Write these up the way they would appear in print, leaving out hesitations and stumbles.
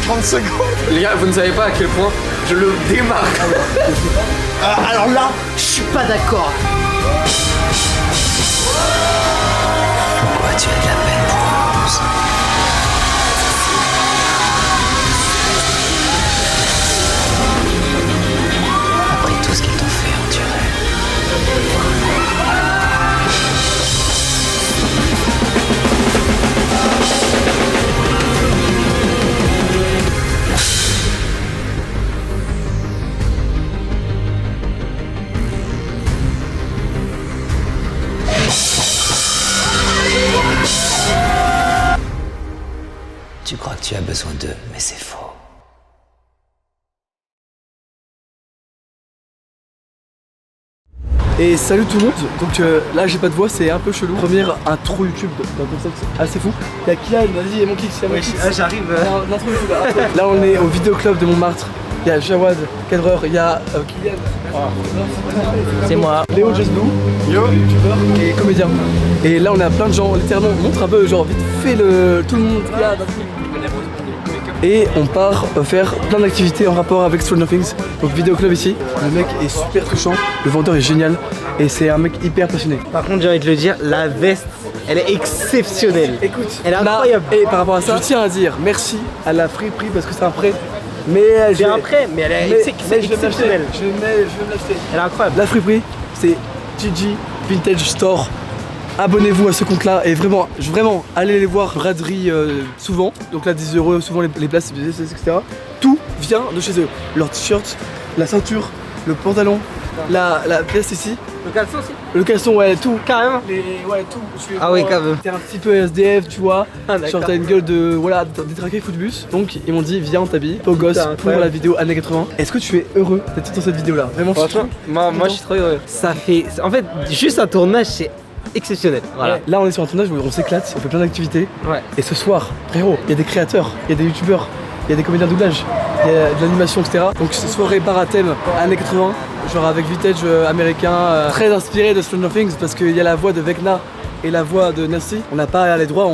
30 secondes. Les gars, vous ne savez pas à quel point je le démarque. Alors là, je suis pas d'accord. Pourquoi tu as de la peine pour Rose? Après tout ce qu'ils t'ont fait endurer. Tu crois que tu as besoin d'eux, mais c'est faux. Et salut tout le monde, donc là j'ai pas de voix, c'est un peu chelou. Première intro YouTube d'un concept assez fou. Y'a Kylian, vas-y, mon kick, c'est mon kick. J'arrive. L'intro YouTube là. Là on est au vidéoclub de Montmartre. Il y a Jawad, cadreur, il y a Kylian. C'est moi. Léo Just Blue, youtubeur et comédien. Et là on a plein de gens, littéralement, on montre un peu genre vite fait tout le monde. Et on part faire plein d'activités en rapport avec Stranger Things. Donc vidéoclub ici. Le mec est super touchant, le vendeur est génial et c'est un mec hyper passionné. Par contre, j'ai envie de le dire, la veste, elle est exceptionnelle. Écoute, elle est incroyable. Et par rapport à ça, je tiens à dire merci à la friperie parce que c'est un prêt. Mais c'est un prêt, mais elle est exceptionnelle. Je vais me l'acheter. Elle est incroyable. La friperie, c'est Gigi Vintage Store. Abonnez-vous à ce compte là et vraiment, allez les voir, braderie souvent. Donc là 10 €, souvent les places, etc. Tout vient de chez eux. Leur t-shirt, la ceinture, le pantalon, la pièce ici. Le caleçon aussi. Le caleçon, ouais, tout. Carrément. Ouais, tout. Ah oui, quand même. T'es un petit peu SDF, tu vois. Ah, genre t'as une gueule de, voilà, détraqué footbus. Donc ils m'ont dit, viens, on t'habille. Beau gosse pour la vidéo années 80. Est-ce que tu es heureux d'être dans cette vidéo là? Vraiment, franchement, moi je suis trop heureux. Ça fait, en fait, juste un tournage, c'est exceptionnel. Voilà. Là on est sur un tournage où on s'éclate, on fait plein d'activités. Ouais. Et ce soir, frérot, il y a des créateurs, il y a des youtubeurs, il y a des comédiens de doublage, il y a de l'animation, etc. Donc cette soirée bar à thème années 80, genre avec vintage américain, très inspiré de Stranger Things parce qu'il y a la voix de Vecna et la voix de Nancy. On n'a pas les droits,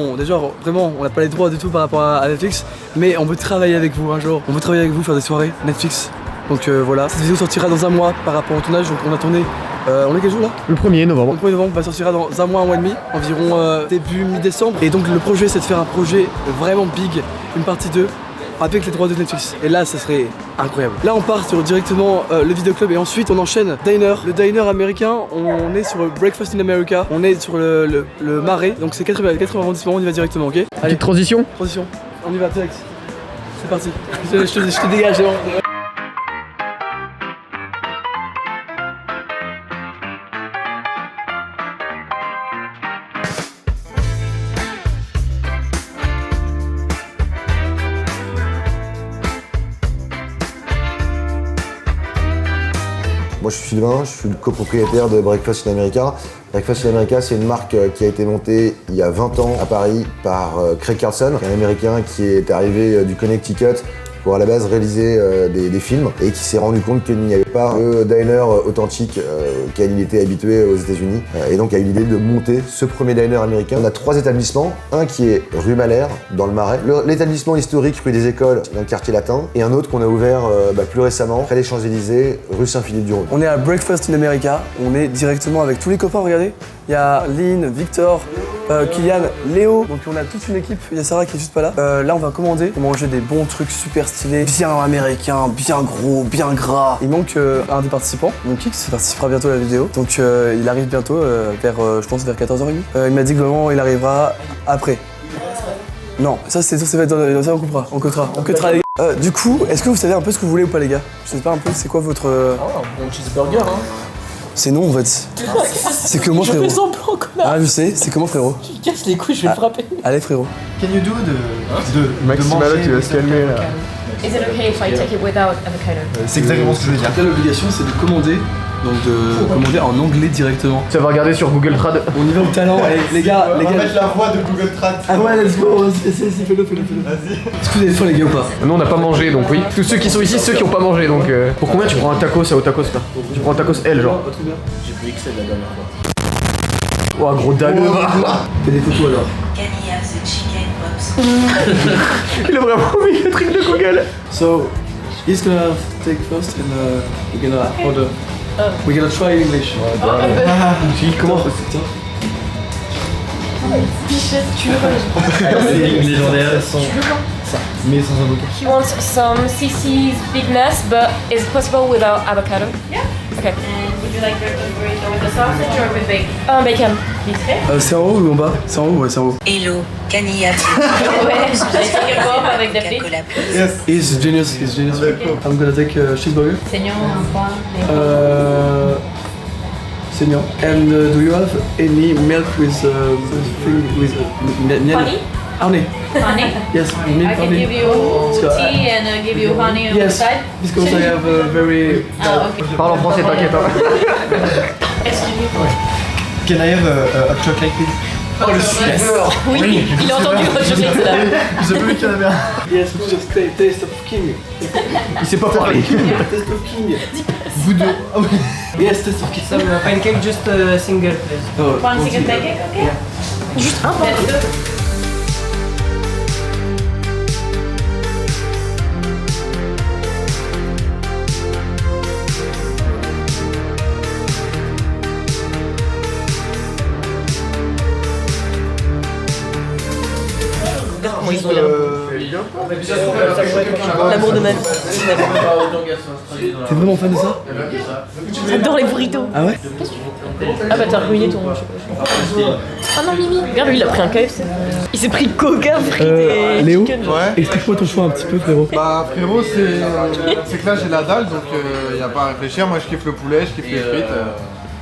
vraiment on n'a pas les droits du tout par rapport à Netflix, mais on veut travailler avec vous un jour. On veut travailler avec vous, faire des soirées Netflix. Donc voilà, cette vidéo sortira dans un mois par rapport au tournage, donc on a tourné. On est quel jour là? Le 1er novembre. Le 1er novembre va sortira dans un mois et demi, environ début mi-décembre. Et donc le projet c'est de faire un projet vraiment big, une partie 2, avec les droits de Netflix. Et là ça serait incroyable. Là on part sur directement le vidéoclub et ensuite on enchaîne Diner. Le diner américain, on est sur le Breakfast in America, on est sur le Marais, donc c'est 80 arrondissements, on y va directement, ok? Allez, Petite transition. On y va direct. C'est parti. Je te dégage. Moi je suis Sylvain, je suis le copropriétaire de Breakfast in America. Breakfast in America, c'est une marque qui a été montée il y a 20 ans à Paris par Craig Carlson, un Américain qui est arrivé du Connecticut pour à la base réaliser des films et qui s'est rendu compte qu'il n'y avait pas le diner authentique auquel il était habitué aux États-Unis et donc a eu l'idée de monter ce premier diner américain. On a 3 établissements, un qui est rue Malher dans le Marais, l'établissement historique rue des Écoles dans le quartier latin et un autre qu'on a ouvert plus récemment près des Champs-Élysées rue Saint-Philippe-du-Rhône. On est à Breakfast in America, on est directement avec tous les copains, regardez. Il y a Lynn, Victor, Kylian, Léo, donc on a toute une équipe, il y a Sarah qui est juste pas là. Là on va commander, on va manger des bons trucs super stylés, bien américains, bien gros, bien gras. Il manque un des participants, mon Kix, participera bientôt à la vidéo. Donc il arrive bientôt, je pense vers 14h30. Il m'a dit que vraiment il arrivera après. Non, ça va être ça on coupera les gars. Du coup, est-ce que vous savez un peu ce que vous voulez ou pas les gars? Je sais pas un peu c'est quoi votre... Oh, bon cheeseburger hein. C'est non en fait. C'est comment frérot? Je fais semblant connard. Ah je sais, c'est comment frérot? Tu casses les couilles, je vais le frapper. Allez frérot. Can you do Maxime là tu vas se calmer là. Is it okay if I take it without avocado? C'est exactement ce que je veux dire. Là l'obligation c'est de commander, donc de commander en anglais directement. Ça va regarder sur Google Trad. On y va au talent, les gars. On va mettre la voix de Google Trad. Ah ouais let's go, fais-le. Vas-y. Est-ce que vous avez faim les gars ou pas? Nous on n'a pas mangé donc oui. Tous ceux qui sont ici, ceux qui ont pas mangé donc. Pour combien tu prends un tacos au tacos là? Tu prends un tacos L genre. Pas trop bien. J'ai pris XL la dernière fois. Oh gros dalle. Fais des photos alors. Can he have the chicken pops Il a vraiment mis le truc de Google. So, he's gonna take first and we're gonna order. We're gonna try English. Gilles, comment? C'est légendaire, elles sont. Ça, mais sans avocat. He wants some CC's bigness, but is it possible without avocado? Yeah. Okay. And would you like your burrito with the sausage or with bacon? Bacon. C'est en haut ou en bas? C'est en haut, ouais, c'est en haut. Hello, Canilla. Ouais, j'ai take a go avec des frites. He's genius, he's genius. I'm gonna take a cheeseburger. Seigneur, un pain. Senior. And do you have any milk with thing with Honey? Honey. Honey? Yes, milk I can honey. give you tea and give you honey on the Yes, side. because I have a very. Ah, ok. Parle en français, t'inquiète. Hein. Excuse-moi. Can I have a chocolate please? Oh le suceur. Oui, il a entendu votre chocolate là. J'ai pas vu qu'il y en avait un. Yes, just taste of king. Il sait pas parler. Taste of king. Vous deux. Ah oui. Yes, taste of king. Some pancake, just single please. Oh, One chicken pancake, ok? Juste un pain. Ils ont L'amour de ma vie. T'es vraiment fan de ça? J'adore les burritos. Ah ouais? Ah bah t'as ruiné ton. Ah non Mimi. Regarde lui il a pris un KFC. Il s'est pris coca, frites et Léo, chicken. explique-moi ton choix un petit peu frérot. Bah frérot, c'est que là j'ai la dalle donc y a pas à réfléchir. Moi je kiffe le poulet, je kiffe les frites.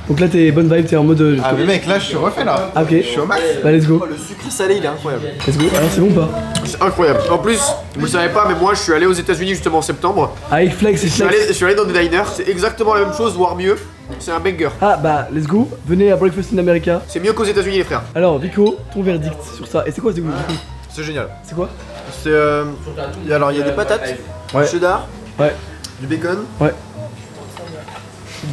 Donc là t'es bonne vibe, t'es en mode... Ah mais mec, là je suis refait là. Ah ok. Je suis au max. Bah let's go. Le sucre salé, il est incroyable. Let's go. Alors c'est bon ou pas? C'est incroyable. En plus, vous le savez pas, mais moi je suis allé aux États-Unis justement en septembre. Avec Flex et Flex. Je suis allé dans des diners, c'est exactement la même chose, voire mieux. C'est un banger. Ah bah let's go. Venez à Breakfast in America. C'est mieux qu'aux États-Unis, les frères. Alors Vico, ton verdict sur ça. Et c'est quoi du coup? C'est génial. C'est quoi? C'est alors il y a des patates, Ouais. du cheddar, Ouais. du bacon, Ouais.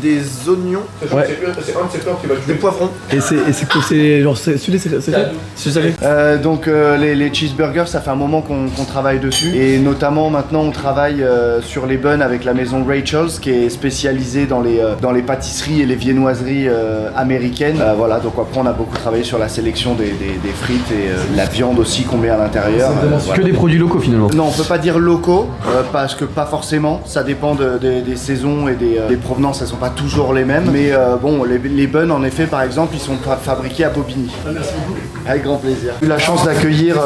des oignons, Ouais. C'est un de ces plans qui va des poivrons. Et c'est quoi? C'est genre celui-là c'est fait? C'est salé? Donc les cheeseburgers, ça fait un moment qu'on travaille dessus et notamment maintenant on travaille sur les buns avec la maison Rachel's qui est spécialisée dans les pâtisseries et les viennoiseries américaines. Voilà, donc après on a beaucoup travaillé sur la sélection des frites et la viande aussi qu'on met à l'intérieur. Que des produits locaux finalement. Non, on peut pas dire locaux parce que pas forcément, ça dépend des saisons et des provenances, elles sont pas toujours les mêmes. Mais bon, les buns en effet par exemple, ils sont fabriqués à Bobigny. Merci beaucoup. Avec grand plaisir. J'ai eu la chance d'accueillir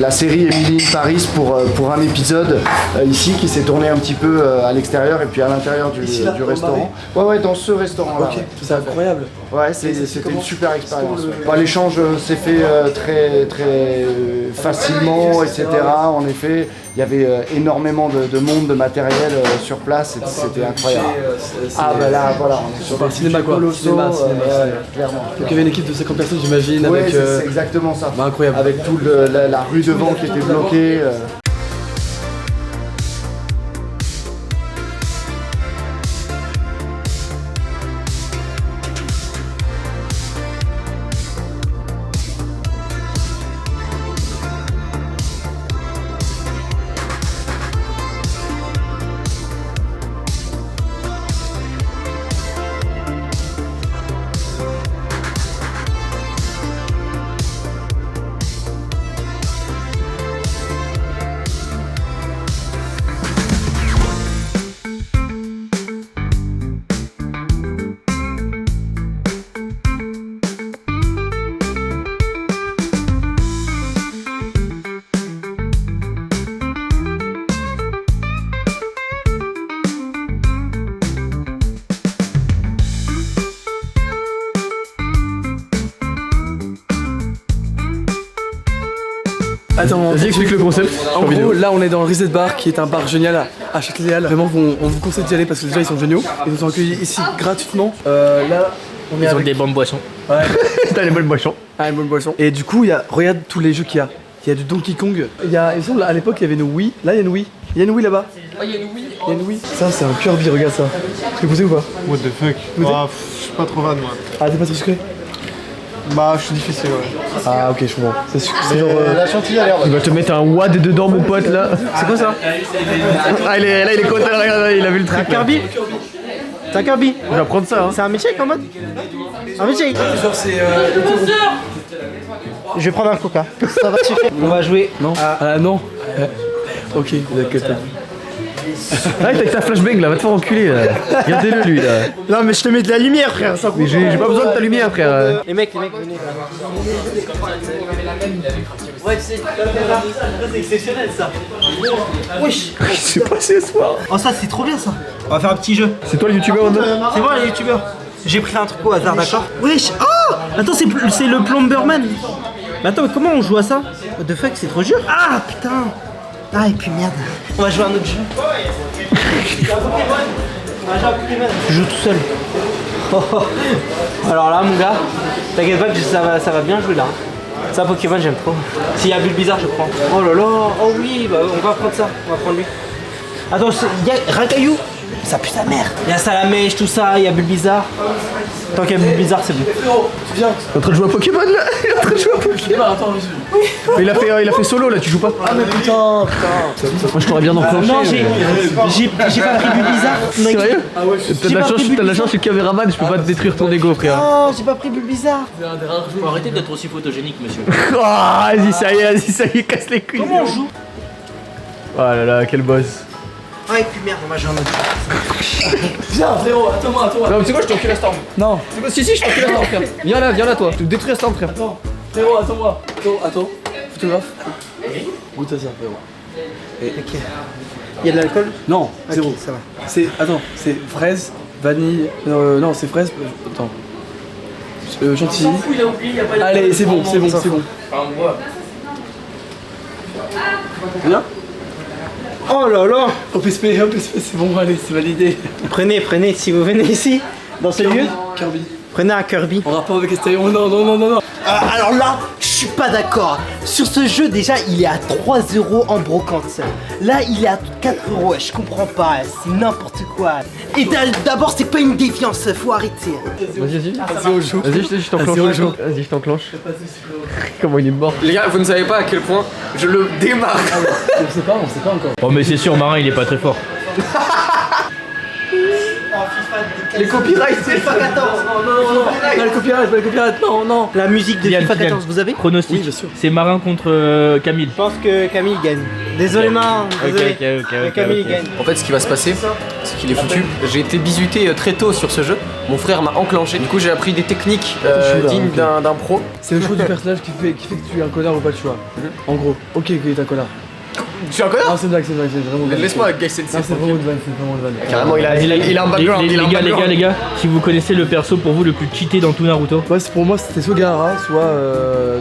la série Emily in Paris pour un épisode ici qui s'est tourné un petit peu à l'extérieur et puis à l'intérieur du restaurant. Ouais, dans ce restaurant-là. Ok, c'est incroyable. Ouais, c'était une super expérience. L'échange s'est fait très facilement, etc. En effet, il y avait énormément de monde, de matériel sur place, c'était incroyable. Ah bah là, voilà, on est sur un cinéma quoi. Cinéma. clairement. Donc il y avait une équipe de 50 personnes j'imagine Ouais, avec... c'est exactement ça. Bah incroyable. Avec toute la rue devant qui était bloquée. Attends, Vas-y, explique le concept. En gros, là on est dans le Reset Bar qui est un bar génial à Châtelet-Halles. Vraiment, on vous conseille d'y aller parce que déjà ils sont géniaux. Ils nous ont accueillis ici gratuitement. Là, on est avec... des bonnes boissons. Ouais, T'as les bonnes boissons. ah, une bonne boisson. Et du coup, regarde tous les jeux qu'il y a. Il y a du Donkey Kong. Il me semble à l'époque il y avait une Wii. Là il y a une Wii. Il y a une Wii là-bas. Il y a une Wii. Il y a une Wii. Ça c'est un Kirby, regarde ça. Est-ce que vous savez ou pas? What the fuck. Vous Je suis pas trop fan moi. Ah t'es pas trop sucré? Bah, je suis difficile, ouais. Ah, ok, je comprends. C'est genre. La chantilly a l'air Il va te mettre un wad dedans, mon pote là. C'est quoi ça? Ah, il est content, regarde, il a vu le C'est un truc. là. Kirby? C'est un Kirby? On va prendre ça. Hein. C'est un milkshake en mode? Un milkshake? Genre, c'est. Je vais prendre un coca. Ça va suffire. On va jouer. Non. Ah, non. Ok, d'accord. Ah, t'as que ta flashbang là, va te faire enculer là. Regardez-le lui là. Non, mais je te mets de la lumière, frère. Ça Mais j'ai pas besoin de ta lumière, frère. Les mecs, venez. Ouais, c'est exceptionnel ça. Wesh. C'est passé ce soir. Oh, ça, c'est trop bien ça. On va faire un petit jeu. C'est toi le youtubeur maintenant? C'est moi, les youtubeurs. J'ai pris un truc au hasard, d'accord? Wesh. Oh, attends, c'est le Plumberman. Mais attends, mais comment on joue à ça? What the fuck, c'est trop dur. Ah, putain. Ah, et puis merde. On va jouer à un autre jeu. On va jouer à Pokémon. Je joue tout seul. Alors là, mon gars, t'inquiète pas que ça va bien jouer là. Ça, Pokémon, j'aime trop. S'il y a Bulbizarre, je prends. Oh là là, oh oui, bah, on va prendre ça. On va prendre lui. Attends, il y a Rakaillou. Ça pue sa mère. Il y a Salamèche, tout ça, il y a Bulbizarre. Tant qu'il y a Bulbizarre, c'est bon. T'es en train de jouer à Pokémon là? Il est en train de jouer à Pokémon. Mais il a fait solo là, tu joues pas? Ah, mais putain. Moi je t'aurais bien enclenché. Non, j'ai pas pris Bulbizarre. Sérieux? T'as de la chance, pris je suis le caméraman, je peux pas te détruire ton ego, frère. Oh, j'ai pas pris Bulbizarre. Faut arrêter d'être aussi photogénique, monsieur. Oh, vas-y, ça y est, casse les couilles. Comment on joue? Oh là là, quel boss. Ah, et puis merde, on va jouer un autre. Viens, frérot, attends-moi. Non, mais tu sais quoi, je t'encule la storm. Non. C'est quoi? Si, je t'encule la storm, frère. Viens là, toi. Je te détruis la storm, frère. Attends, frérot, attends-moi. Attends. Photographe. Goûte à ça, frérot. Ok. Il y a de l'alcool? Non, zéro. Ok, ça va. C'est fraise, vanille. Non, c'est fraise. Attends. Chantilly. Allez, c'est bon. Bien. Oh là là. Hop, c'est bon, allez, c'est validé. Prenez, si vous venez ici, dans ce lieu, Kirby. prenez un Kirby. En rapport avec Estérion, non. Alors là, je suis pas d'accord. Sur ce jeu, déjà, il est à 3 € en brocante. Là, il est à 4 €. Je comprends pas, c'est n'importe quoi. Et d'abord, c'est pas une défiance, faut arrêter. Vas-y. Vas-y, au jeu. Vas-y, je t'enclenche. Vas-y, je t'enclenche. Comment il est mort. Les gars, vous ne savez pas à quel point je le démarre. On sait pas encore. Oh, mais c'est sûr, Marin, il est pas très fort. Les copyrights, c'est FIFA 14. Non, le copyright, non. La musique de Kylian, FIFA Kylian. 14, vous avez? Pronostic. Oui, bien sûr. C'est Marin contre Camille. Je pense que Camille gagne. Désolé, Marin. Désolé. Mais Camille gagne. En fait, ce qui va se passer, c'est qu'il est foutu. J'ai été bisuté très tôt sur ce jeu. Mon frère m'a enclenché. Du coup, j'ai appris des techniques dignes d'un pro. C'est le choix du personnage qui fait que tu es un connard ou pas, tu vois. En gros, ok, que t'es un connard. Tu es un connard? Non, c'est une blague, c'est vraiment. Laisse-moi avec Guy Sensei. Non, c'est vraiment une vanne, Carrément, il a un background. Les gars, si vous connaissez le perso pour vous le plus cheaté dans tout Naruto, Ouais, pour moi, c'était soit Gaara, soit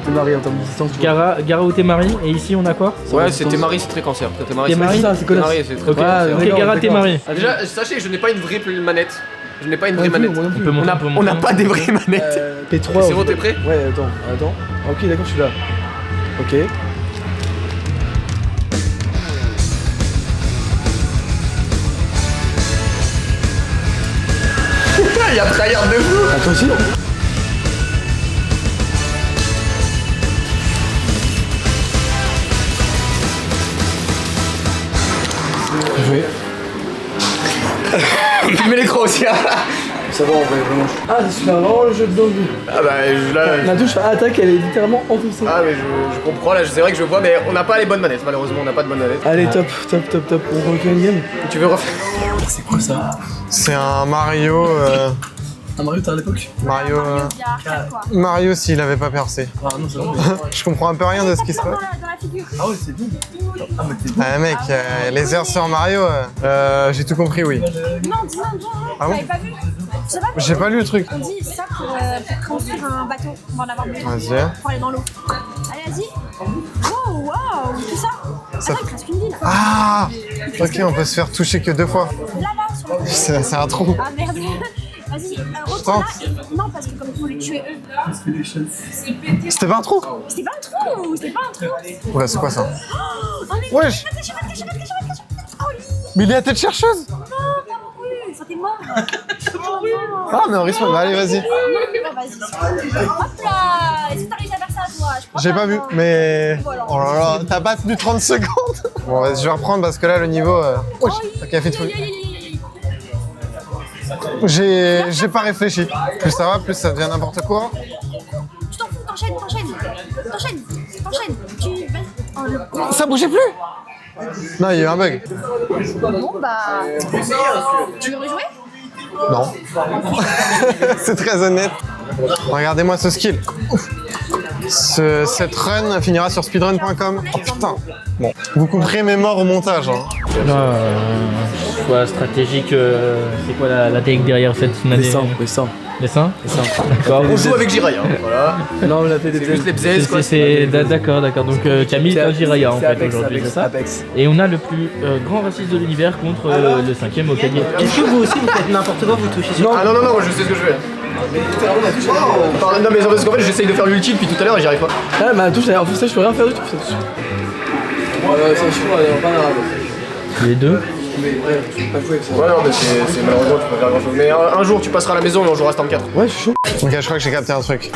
Temari en termes de distance. tu vois. Gara ou Temari, et ici on a quoi? Ouais, c'était Marie, c'est très cancer. Temari, C'est ça, c'est connasse. Temari, c'est très Ok, cancer. ok, Gara, Temari. Déjà, sachez, je n'ai pas une vraie manette. Je n'ai pas une vraie Moi non manette. plus. On n'a pas des vraies manettes. P3. C'est bon, t'es prêt? Ouais, attends. Ok, d'accord, je suis là. Ok. Il y a tryhard de fou. Ah, toi aussi? Joué. Filmez l'écran aussi. Ça va en vrai, vraiment. Ah, c'est super vraiment le jeu de dog. Ah bah là. La touche à attaque, elle est littéralement enfoncée. Ah mais je comprends là, c'est vrai que je vois, mais on n'a pas les bonnes manettes. Malheureusement, on n'a pas de bonnes manettes. Allez, top. On refait une game. Tu veux refaire? C'est quoi ça? C'est un Mario. Un Mario, t'as à l'époque? Mario s'il avait pas percé. Ah non, c'est vrai. Je comprends un peu rien de ce qui se passe. Ah ouais, c'est double. Ah, mais t'es bon. Ah mec, les airs sur Mario, j'ai tout compris, oui. Non, dis-moi, Ah bon? t'avais pas vu? Je sais pas. J'ai pas lu le truc. On dit ça pour construire un bateau. On va en avoir besoin. Vas-y. Pour aller dans l'eau. Allez, vas-y. Wow, tout ça. Attends, il te reste qu'une ville. Ah, ok, on peut se faire toucher que 2 fois. Là-bas, sur le. C'est un trou. Ah merde. Vas-y, retourne là. Non, parce que comme il faut les tuer eux. C'était pas un trou? C'était pas un trou. C'était pas un trou. Ouais, c'est quoi ça? Oh, mais Wesh. Oh, oui. Mais il est à tête chercheuse? Non, t'as mouru. Enfin, t'es mort. Ah, mais Horizon, bah allez, vas-y. Vas-y, vas-y. Hop là. Est-ce que t'as réussi à faire ça, toi? Je crois J'ai pas vu, mais. Voilà. Oh là là, t'as pas tenu 30 secondes. Bon, vas-y, je vais reprendre parce que là, le niveau. T'as qu'à faire de fou. J'ai pas réfléchi. Plus ça va, plus ça devient n'importe quoi. Tu t'en fous, t'enchaînes. Tu. Oh, le... Ça bougeait plus. Non, il y a eu un bug. Bon, bah. Tu veux rejouer? Non. C'est très honnête. Regardez-moi ce skill. Cette run finira sur speedrun.com. Oh putain. Bon, vous couperez mes morts au montage. Hein. Choix stratégique, c'est quoi la technique derrière cette finale? Dessin. D'accord. On joue avec Jiraya, voilà. Non, on a fait des C'est juste les bzaises, quoi. D'accord. Donc tu as mis Jiraya en fait aujourd'hui, c'est ça? Et on a le plus grand raciste de l'univers contre le 5e au Okage. Est-ce que vous aussi vous faites n'importe quoi, vous touchez sur... Ah non, moi je sais ce que je fais. Non mais parce qu'en fait j'essaye de faire l'ulti depuis tout à l'heure et j'y arrive pas. Ah, mais la touche, en fait, ça, je peux rien faire du tout. Ça touche. C'est chaud, pas grave. Les deux. Mais ouais, je peux pas jouer avec ça. Ouais, non, mais c'est malheureusement, tu peux faire grand chose. Mais un jour, tu passeras à la maison et on jouera Storm 4. Ouais, je suis chaud. Ok, je crois que j'ai capté un truc.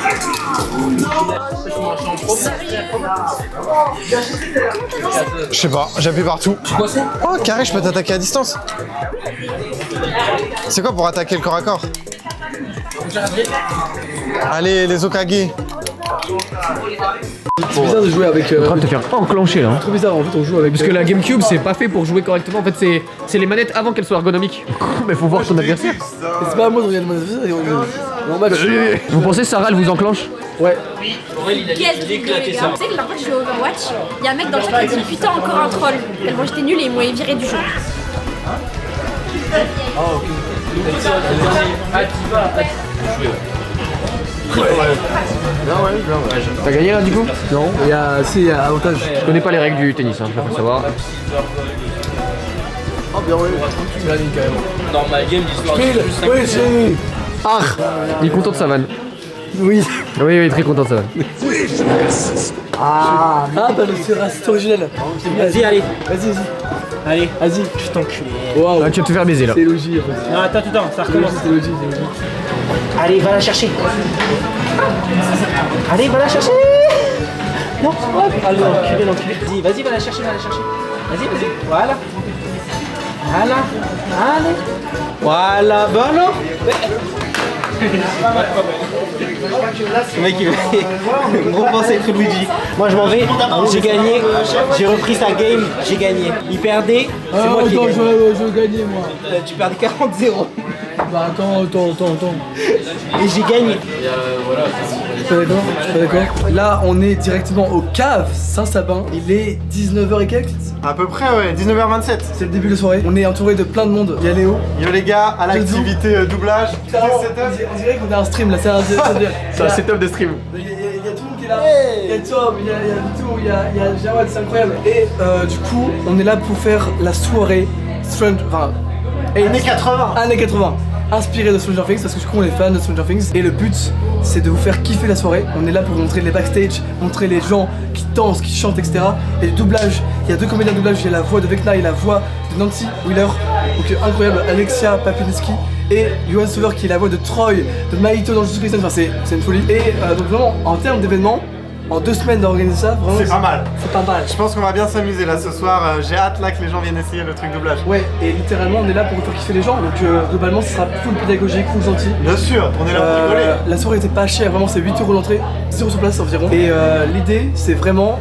Je sais pas, j'appuie partout. Oh, carré, je peux t'attaquer à distance. C'est quoi pour attaquer le corps à corps? Allez, les Okage. C'est bizarre de jouer avec. En train de te faire enclencher là. C'est trop bizarre, en fait, on joue avec. Parce que la GameCube, c'est pas fait pour jouer correctement. En fait, c'est les manettes avant qu'elles soient ergonomiques. Mais faut voir ton adversaire. C'est pas à moi de regarder mon adversaire et on match. Vous pensez Sarah, elle vous enclenche? Ouais. Qu'est-ce que les gars? Tu sais que la fois que je jouais au Overwatch, il y a un mec dans le chat qui a dit putain, encore un troll. Tellement j'étais nulle et ils m'ont viré du jeu. T'as gagné là du coup? Non, il y a avantage. Je connais pas les règles du tennis, hein, je préfère savoir. Oh, bien, ouais, tu l'as dit carrément. Dans ma game, l'histoire Oui, c'est. Ah, il est content de sa vanne. Oui. Oui, très content de sa vanne. Ah, bah c'est original. Vas-y, allez. Vas-y. Allez. Vas-y. Je t'encule. Waouh. Ah, tu vas te faire baiser là. C'est logique en fait. Non, attends, ça recommence. C'est logique. Allez, va la chercher. Allez, va la chercher. Non, hop. Allez, l'enculé. Vas-y, va la chercher. Vas-y. Voilà. Allez. Voilà, bah alors. Le mec il gros pensée avec Luigi. Moi je m'en vais, j'ai gagné, j'ai repris sa game, j'ai gagné. Il perdait, c'est moi qui ai gagné. Je gagnais moi. Tu perdais 40-0. Bah attends. Et j'ai gagné. Je suis pas d'accord. Là on est directement au cave Saint-Sabin. Il est 19h et quelques. À peu près, ouais, 19h27. C'est le début de soirée. On est entouré de plein de monde. Il y a Léo. Yo les gars, à l'activité doublage. On dirait qu'on a un stream là, c'est un setup de stream. Il y a tout le monde qui est là. Il y a Tom, il y a tout, il y a Jawad, c'est incroyable. Et du coup, on est là pour faire la soirée Années 80. Années 80. Inspiré de Stranger Things parce que du coup on est fan de Stranger Things et le but c'est de vous faire kiffer la soirée. On est là pour montrer les backstage, montrer les gens qui dansent, qui chantent, etc. Et le doublage, il y a deux comédiens de doublage, il y a la voix de Vecna et la voix de Nancy Wheeler. Donc incroyable, Alexia Papinski et Johan Sauver qui est la voix de Troy, de Maito dans Jujutsu Kaisen, enfin c'est une folie. Et donc vraiment en termes d'événements, en 2 semaines d'organiser ça, vraiment C'est pas mal. C'est pas mal. Je pense qu'on va bien s'amuser là ce soir. J'ai hâte là que les gens viennent essayer le truc doublage. Ouais, et littéralement on est là pour faire kiffer les gens, donc globalement ce sera full pédagogique, full gentil. Bien sûr, on est là pour rigoler. La soirée était pas chère, vraiment c'est 8 € l'entrée, 10 € sur place environ. Et l'idée c'est vraiment,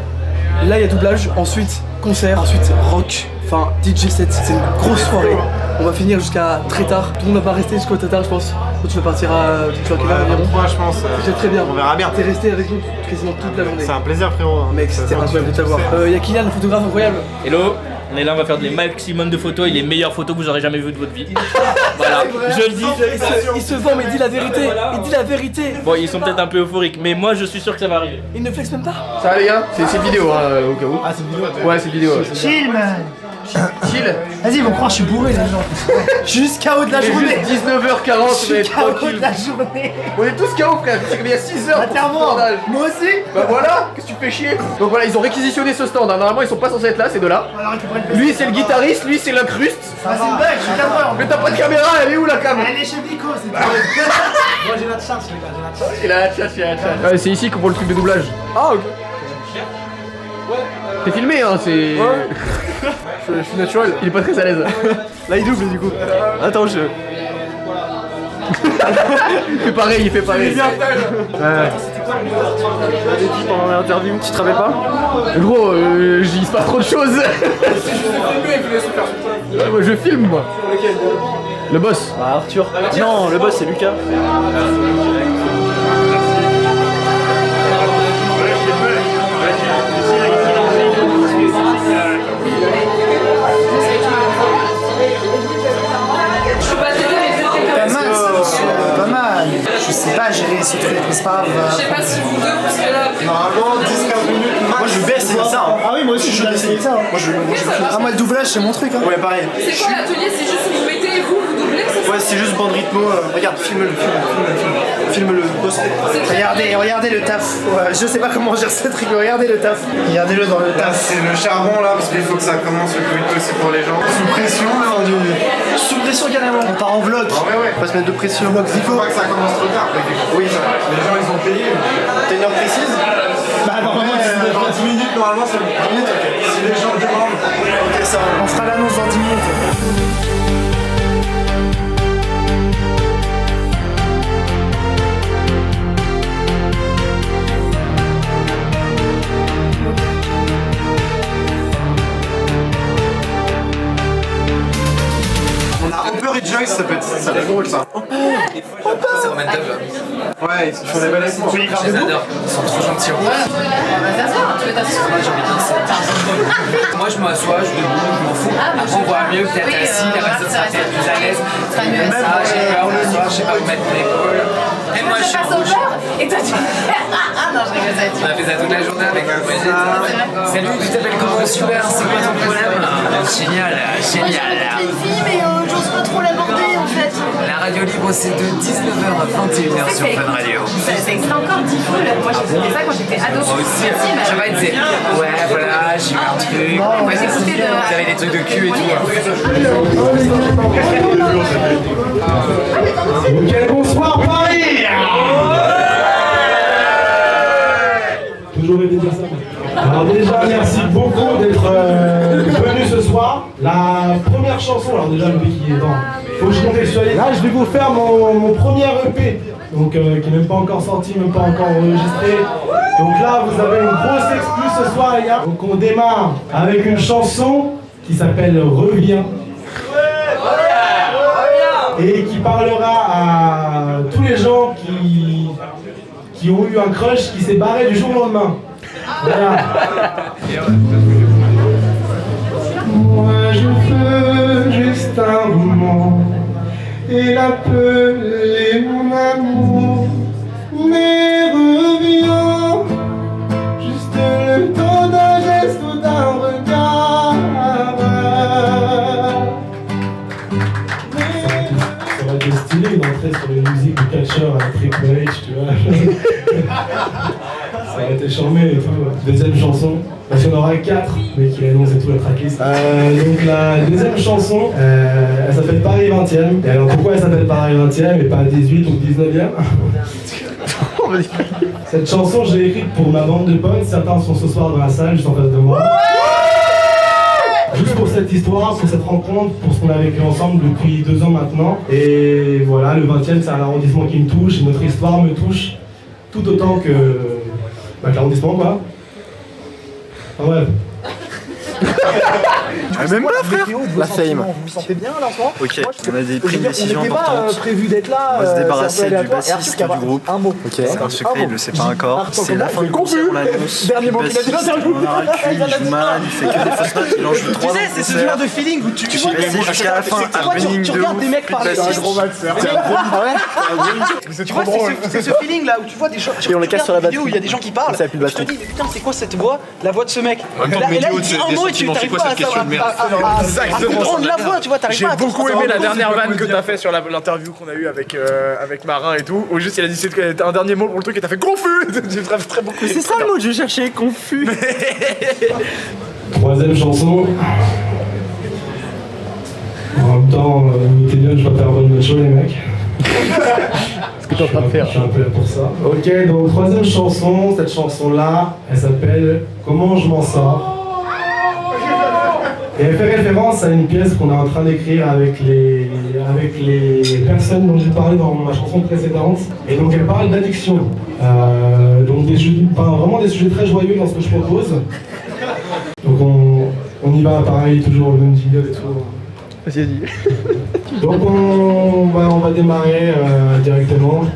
là il y a doublage, ensuite concert, ensuite rock, enfin DJ set, c'est une grosse soirée. On va finir jusqu'à très tard, tout le monde va pas rester jusqu'à très tard je pense. Toi tu vas partir à quelle heure environ? Moi je pense. C'est très bien. On verra bien. T'es resté avec nous quasiment toute la journée. C'est un plaisir frérot. Mec c'était incroyable de t'avoir. Il y a Kylian, le photographe incroyable. Hello, on est là, on va faire des maximum de photos et les meilleures photos que vous aurez jamais vues de votre vie. Voilà, je le dis. Il se vend mais il dit la vérité. Il dit la vérité. Bon, ils sont peut-être un peu euphoriques, mais moi je suis sûr que ça va arriver. Il ne flex même pas. Ça va les gars? C'est une vidéo au cas où. Ah c'est une vidéo. Ouais c'est une vidéo. Chill, man. Chill. Vas-y, ils vont croire que je suis bourré, les gens. Je suis juste KO de la journée. Juste 19h40, Je suis KO de la journée. On est tous KO frère, c'est comme il y a 6 heures. Clairement. Moi aussi. Bah voilà, qu'est-ce que tu fait chier. Donc voilà, ils ont réquisitionné ce stand. Hein. Normalement, ils sont pas censés être là, ces deux-là. Lui, c'est le guitariste, lui, c'est l'incruste. C'est une blague, je suis cadreur. Mais t'as pas de caméra, elle est où la cam? Elle est chez Nico, c'est tout. Moi j'ai la chasse, les gars, j'ai la chasse. Il a la chasse. Ouais, c'est ici qu'on voit le truc de doublage. Ah, ok. T'es filmé, hein, c'est. Ouais. je suis naturel, il est pas très à l'aise. Là, il double du coup. Attends, je. Il fait pareil, il fait pareil. Pendant l'interview, tu te rappelles pas? Gros, j'y se passe trop de choses. Moi, je filme, moi. Le boss. Bah, Arthur. Non, le boss, c'est Lucas. Pas mal. Je sais pas gérer ces trucs, mais c'est pas grave. Je sais pas si vous deux, parce que là. Normalement, 10-15 minutes. Moi je baisse, c'est ça. Hein. Ah oui, moi aussi je suis baisse, c'est ça. Hein. Moi le doublage, c'est mon truc. Hein. Ouais, pareil. C'est quoi l'atelier? C'est juste vous mettez, vous doublez, c'est ça? Ouais, c'est juste bande rythmo. Regarde, filme-le. Boss. Regardez le taf. Ouais, je sais pas comment dire ce truc, mais regardez le taf. Regardez-le dans le Là, taf. c'est le charbon là, parce qu'il faut que ça commence le plus vite possible pour les gens. Sous pression là, on dit. Sous pression carrément. On part en vlog. Ah ouais. On va se mettre de pression. Il faut pas que ça commence trop tard. Oui, ça. Les gens ils ont payé. T'as une heure précise? Bah normalement, dans 10 minutes, normalement c'est 10 minutes, ok. Si les gens demandent. Ok, ça va. On fera l'annonce dans 10 minutes. On a Hopper et Joyce, ça peut être drôle ça. C'est Roman Dub. Ouais, ils font des belles avec moi. Je les adore, ils sont trop gentils. On va t'asseoir, tu veux t'asseoir? Moi je m'assois, je debout, je m'en fous. Après on voit mieux, peut-être assis, la personne sera peut-être plus à l'aise. Même ça, j'ai peur le soir, je sais pas où mettre mon épaule. Et moi je suis rouge. Et toi tu non, je rigole, ça va être On a fait ça toute la journée avec Brigitte. Salut, tu t'appelles comment? Super, c'est quoi ton problème? Génial, génial. Une fille, mais j'ose pas trop l'aborder en fait. La radio libre c'est de 19h à 21h sur Fun Radio. Ça existe encore 10 fois. Moi j'écoutais ça quand j'étais ado. Moi aussi, j'avais dit ouais voilà, j'ai eu un truc. Moi j'écoutais de. J'avais des trucs de cul et tout. Quel bonsoir Paris. Toujours aimé dire ça. Alors déjà merci beaucoup d'être venu ce soir. La première chanson, alors déjà le mec qui est dans. Faut que je contextualise. Là je vais vous faire mon premier EP. Donc qui n'est même pas encore sorti, même pas encore enregistré. Donc là vous avez une grosse exclue ce soir les gars. Donc on démarre avec une chanson qui s'appelle Reviens. Et qui parlera à tous les gens qui ont eu un crush qui s'est barré du jour au lendemain. Voilà. Moi je veux juste un moment et l'appeler mon amour. Mais reviens, juste le temps d'un geste ou d'un regard. Ça aurait été stylé une entrée sur les musiques de catcheur à Triple H, tu vois. Ça aurait été charmé et tout. Deuxième chanson, parce qu'il y en aura 4, mais qui annonce et tout la tracklist. Donc la deuxième chanson, elle s'appelle Paris 20ème. Et alors pourquoi elle s'appelle Paris 20ème et pas 18 ou 19ème? Cette chanson, je l'ai écrite pour ma bande de potes. Certains sont ce soir dans la salle, juste en face de moi. Juste pour cette histoire, pour cette rencontre, pour ce qu'on a vécu ensemble depuis 2 ans maintenant. Et voilà, le 20ème, c'est un arrondissement qui me touche, et notre histoire me touche tout autant que l'arrondissement, quoi. Enfin bref. Même pas frère. La fame. Vous vous sentez bien là en ce moment? Ok, on a pris une décision on n'était importante. pas prévu d'être là. On va se débarrasser du aléatoire. bassiste du groupe. Un mot. Ok, c'est un secret, il le sait pas encore. C'est la fin du concert, on l'annonce. Dernier mot qu'il a dit l'interview. On a il joue mal, il fait que des fausses notes, il en joue 3. Tu sais, c'est ce genre de feeling où tu vois jusqu'à la fin, tu regardes des mecs parler. C'est un gros mal faire. Tu vois, c'est ce feeling là où tu vois des gens. Et on les casse sur la batterie. Où il y a des gens qui parlent. Ça a plus de Je te batterie. dis, mais putain, c'est quoi cette voix? La voix de ce mec. En même temps, Et là, Médio, il dit des un mot, et tu t'arrives pas cette question de merde. à comprendre la voix, tu vois, t'arrives J'ai pas à beaucoup aimé la dernière vanne que t'as fait sur l'interview qu'on a eu avec Marin et tout, où juste il a dit c'était un dernier mot pour le truc et t'as fait confus. J'ai très beaucoup. C'est ça le mot que je cherchais, confus. Troisième chanson. En même temps, mettez bien, je vais faire bonne show les mecs. Ce que t'es en train de faire. Je suis un peu là pour ça. Ok, donc troisième chanson, cette chanson-là, elle s'appelle Comment je m'en sors. Et elle fait référence à une pièce qu'on est en train d'écrire avec les personnes dont j'ai parlé dans ma chanson précédente. Et donc elle parle d'addiction. Donc vraiment des sujets très joyeux dans ce que je propose. Donc on y va pareil, toujours le même jingle et tout. Vas-y. Donc on va démarrer directement.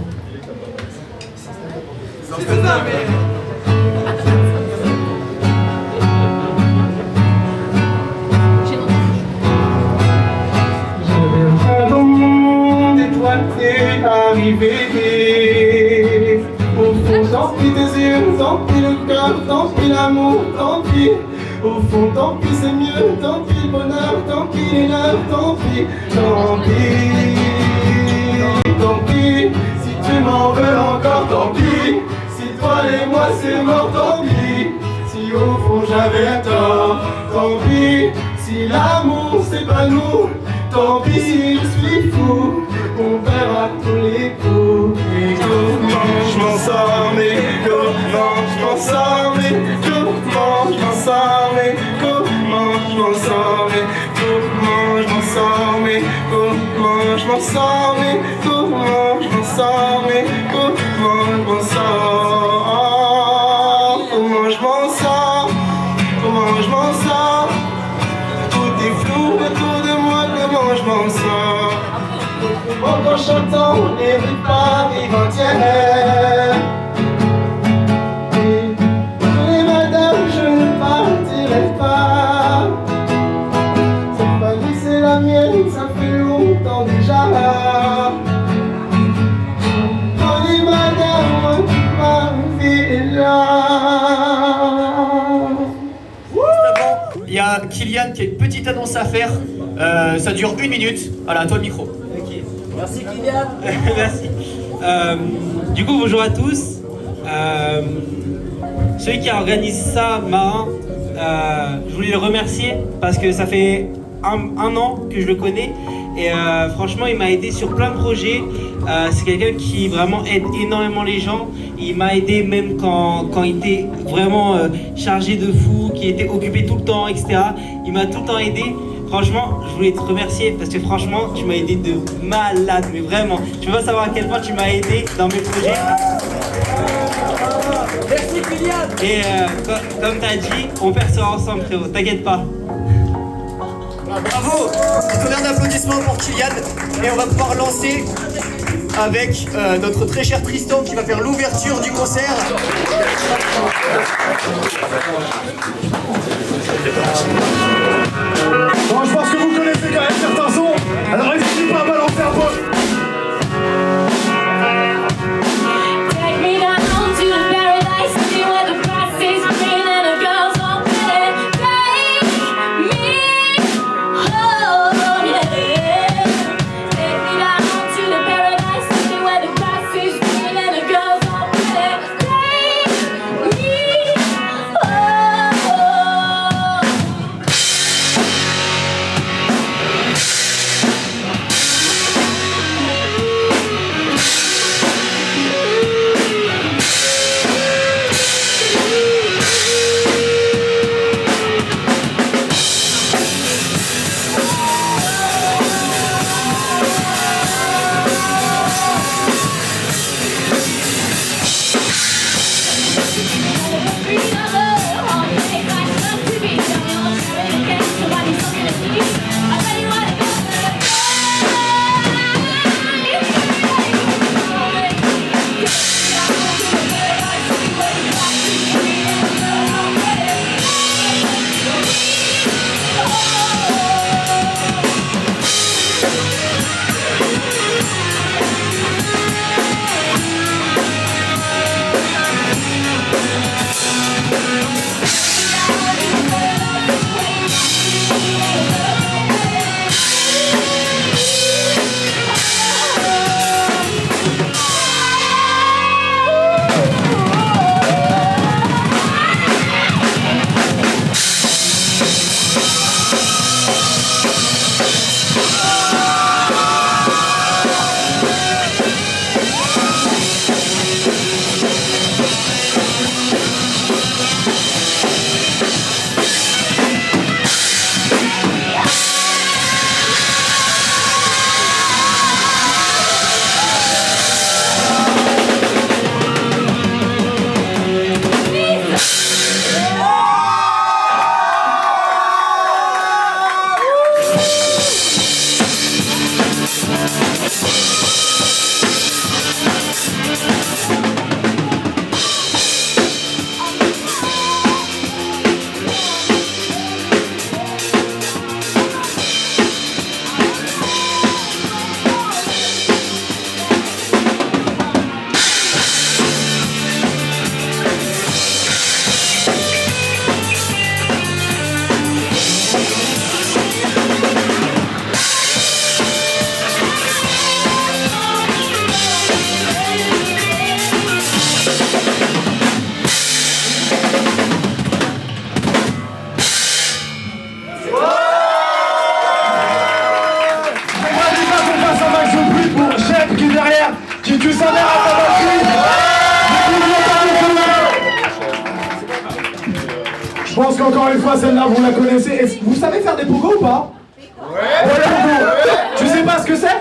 Dans mon monde et toi t'es arrivé. Au fond, tant pis tes yeux, tant pis le cœur, tant pis l'amour, tant pis. Au fond, tant pis c'est mieux, tant pis le bonheur, tant pis les nerfs, tant pis, tant pis. Tant pis, si tu m'en veux encore, tant pis. Si toi et moi c'est mort, tant pis. Si au fond j'avais tort, tant pis. Si l'amour c'est pas nous, tant pis si je suis fou. On verra tous les coups. Et comment je m'en sors, mais comment je m'en sors, mais comment je m'en sors, mais comment je m'en sors, mais comment je m'en sors, mais comment je m'en sors, mais comment je m'en sors, mais comment je m'en sors, comment je m'en sors, comment je m'en sors. Tout est flou autour de moi, comment je m'en sors. En chantant les rues de Paris 20e. Et madame, je ne partirai pas. Cette famille c'est la mienne, ça fait longtemps déjà. Et madame, ma vie est là. Il y a Kylian qui a une petite annonce à faire. Ça dure 1 minute. Voilà, à toi le micro. Merci Kylian. Merci. Du coup, bonjour à tous. Celui qui a organisé ça, Marin, je voulais le remercier parce que ça fait un an que je le connais et franchement, il m'a aidé sur plein de projets. C'est quelqu'un qui vraiment aide énormément les gens. Il m'a aidé même quand il était vraiment chargé de fou, qui était occupé tout le temps, etc. Il m'a tout le temps aidé. Franchement, je voulais te remercier parce que franchement, tu m'as aidé de malade, mais vraiment. Tu veux pas savoir à quel point tu m'as aidé dans mes projets. Merci Kylian. Et comme t'as dit, on percera ensemble frérot, t'inquiète pas. Bravo. Tonnerre d'applaudissements pour Kylian. Et on va pouvoir lancer avec notre très cher Tristan qui va faire l'ouverture du concert. Bon, je pense que vous connaissez quand même certains sons, alors n'hésitez pas à balancer un peu. Take me down to the paradise city where the grass is green and the girls all play. Take me home, yeah. Take me down to the paradise city where the grass is green and the girls all play. Take me home. Je pense qu'encore une fois, celle-là, vous la connaissez. Vous savez faire des pogos ou pas? Ouais. Tu sais pas ce que c'est?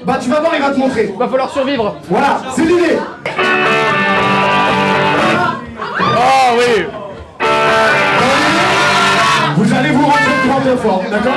Bah tu vas voir, il va te montrer. Va falloir survivre. Voilà, c'est l'idée. Oh oui. Vous allez vous rentrer de fort, d'accord?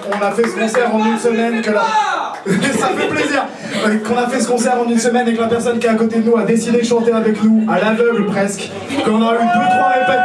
On a fait ce concert en une semaine que la... Ça fait plaisir qu'on a fait ce concert en une semaine et que la personne qui est à côté de nous a décidé de chanter avec nous, à l'aveugle presque, qu'on a eu 2-3 répètes